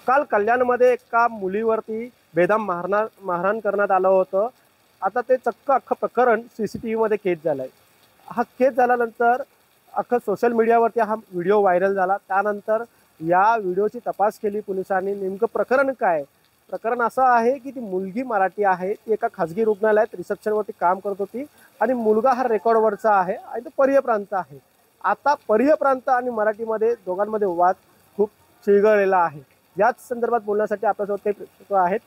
काल कल्याणमध्ये एका मुलीवरती बेदम मारहाण करण्यात आलं होतं. आता ते चक्क अख्खं प्रकरण CCTV मध्ये कैद झालंय. हा केस झाल्यानंतर अख्खं सोशल मीडियावरती हा व्हिडिओ व्हायरल झाला. त्यानंतर या व्हिडिओची तपास केली पोलिसांनी. नेमकं प्रकरण काय? प्रकरण असं आहे की ती मुलगी मराठी आहे, ती एका खाजगी रुग्णालयात रिसेप्शनवरती काम करत होती आणि मुलगा हा रेकॉर्डवरचा आहे आणि तो परिय प्रांत आहे. आता परिय प्रांत आणि मराठीमध्ये दोघांमध्ये वाद खूप चिघळलेला आहे. याच संदर्भात बोलण्यासाठी आपल्यासोबत काही प्रेक्षक आहेत.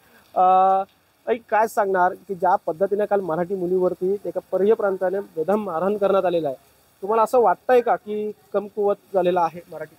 काय सांगणार की ज्या पद्धतीने काल मराठी मुलीवरती एका परिय प्रांताने बेदम मारहाण करण्यात आलेला आहे, तुम्हाला असं वाटतंय का की कमकुवत झालेला आहे मराठी?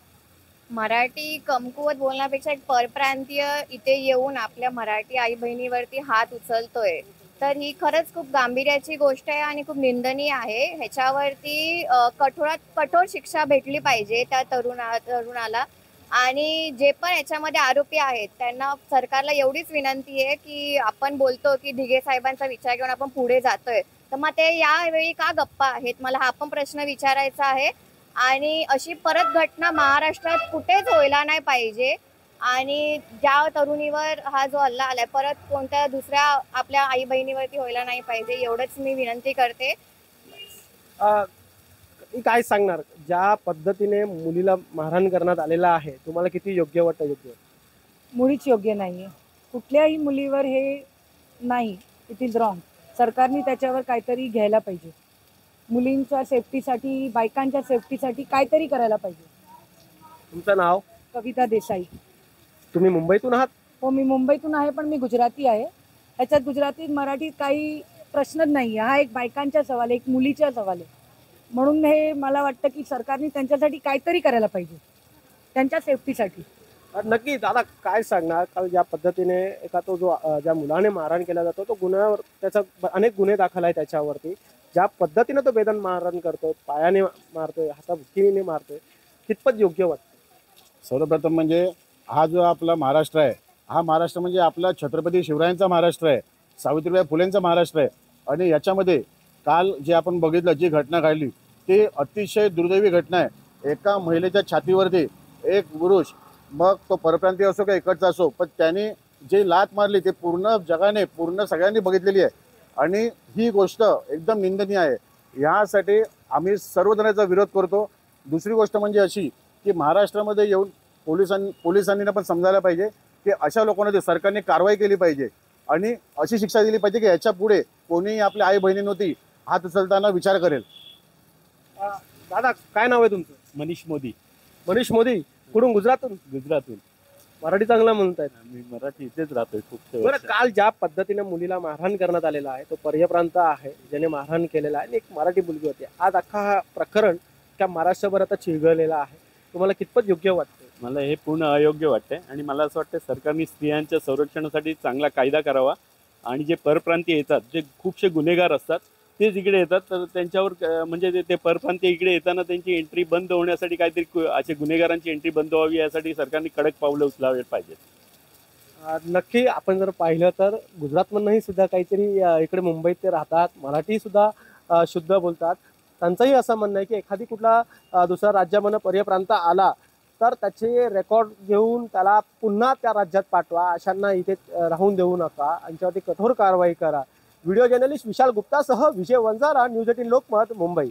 मराठी कमकुवत बोलण्यापेक्षा एक परप्रांतीय इथे येऊन आपल्या मराठी आई बहिणीवरती हात उचलतोय, तर ही खरंच खूप गांभीर्याची गोष्ट आहे आणि खूप निंदनीय आहे. ह्याच्यावरती कठोरात कठोर शिक्षा भेटली पाहिजे त्या तरुणाला. आणि जे पण याच्यामध्ये आरोपी आहेत त्यांना सरकारला एवढीच विनंती आहे की आपण बोलतो की ढिगे साहेबांचा विचार घेऊन आपण पुढे जातोय, तर मग ते यावेळी का गप्पा आहेत, मला हा पण प्रश्न विचारायचा आहे. आणि अशी परत घटना महाराष्ट्रात कुठेच व्हायला नाही पाहिजे. आणि ज्या तरुणीवर हा जो हल्ला आलाय परत कोणत्या दुसऱ्या आपल्या आई बहिणीवरती व्हायला नाही पाहिजे, एवढंच मी विनंती करते. काय सांगणार ज्या पद्धतीने मुलीला मारहाण करण्यात आलेला आहे, तुम्हाला किती योग्य वाटतं? योग्य मुळीच योग्य नाहीये. कुठल्याही मुलीवर हे नाही, इट इज रॉंग. सरकारने त्याच्यावर काहीतरी घ्यायला पाहिजे. मुलींच्या सेफ्टीसाठी, बायकांच्या सेफ्टीसाठी काहीतरी करायला पाहिजे. तुमचं नाव? कविता देसाई. तुम्ही मुंबईतून आहात? हो, मी मुंबईतून आहे, पण मी गुजराती आहे. त्याच्यात गुजरातीत मराठीत काही प्रश्नच नाही. हा एक बायकांचा सवाल आहे, एक मुलीचा सवाल आहे. म्हणून हे मला वाटतं की सरकारने त्यांच्यासाठी काहीतरी करायला पाहिजे, त्यांच्या सेफ्टीसाठी. नक्की दादा, काय सांगणार काल ज्या पद्धतीने एका तो जो ज्या मुलाने मारहाण केला जातो तो गुन्ह्यावर त्याचा अनेक गुन्हे दाखल आहे त्याच्यावरती, ज्या पद्धतीने तो बेदम मारहाण करतो, पायाने मारतोय, हाताने मारतोय, कितपत योग्य वाटतं? सर्वप्रथम म्हणजे हा जो आपला महाराष्ट्र आहे, हा महाराष्ट्र म्हणजे आपला छत्रपती शिवरायांचा महाराष्ट्र आहे, सावित्रीबाई फुलेंचा महाराष्ट्र आहे. आणि याच्यामध्ये काल जे आपण बघितलं, जी घटना घडली ती अतिशय दुर्दैवी घटना आहे. एका महिलेच्या छातीवरती एक पुरुष, मग तो परप्रांतीय असो किंवा इकडचा असो, पण त्याने जे लात मारली ते पूर्ण जगाने, पूर्ण सगळ्यांनी बघितलेली आहे. आणि ही गोष्ट एकदम निंदनीय आहे. यासाठी आम्ही सर्वजणांचा विरोध करतो. दुसरी गोष्ट म्हणजे अशी की महाराष्ट्रामध्ये येऊन पोलिसांनी पण समजायला पाहिजे की अशा लोकांना सरकारने कारवाई केली पाहिजे आणि अशी शिक्षा दिली पाहिजे की याच्या पुढे कोणीही आपल्या आई बहिणींवरती हात उचलताना विचार करेल. दादा, काय नाव आहे तुमचं? मनीष मोदी. मनीष मोदी. कुठून? गुजरातून? गुजरातून. मराठी चांगला म्हणतायत. मी मराठी इथेच राहतोय खूप बरं, काल ज्या पद्धतीने मुलीला मारहाण करण्यात आलेला आहे, तो परिय प्रांत आहे ज्याने मारहाण केलेला आहे आणि एक मराठी मुलगी होती. आज अख्खा हा प्रकरण त्या महाराष्ट्रभर आता चिघळलेला आहे. तुम्हाला कितपत योग्य वाटतं? मला हे पूर्ण अयोग्य वाटतंय आणि मला असं वाटतं सरकारने स्त्रियांच्या संरक्षणासाठी चांगला कायदा करावा. आणि जे परप्रांतीय येतात, जे खूपसे गुन्हेगार असतात, तेच इकडे येतात, तर त्यांच्यावर म्हणजे ते परप्रांतीय इकडे येताना त्यांची एंट्री बंद होण्यासाठी काहीतरी असे गुन्हेगारांची एंट्री बंद व्हावी यासाठी सरकारने कडक पावलं उचलावे पाहिजेत. नक्की आपण जर पाहिलं तर गुजरातमधूनही सुद्धा काहीतरी इकडे मुंबईत ते राहतात, मराठी सुद्धा शुद्ध बोलतात. त्यांचंही असं म्हणणं आहे की एखादी कुठला दुसऱ्या राज्यामधून पर्याय प्रांत आला तर त्याचे रेकॉर्ड घेऊन त्याला पुन्हा त्या राज्यात पाठवा, अशांना इथे राहून देऊ नका, यांच्यावरती कठोर कारवाई करा. व्हिडिओ जर्नलिस्ट विशाल गुप्तासह विजय वंजारा, न्यूज 18 लोकमत, मुंबई.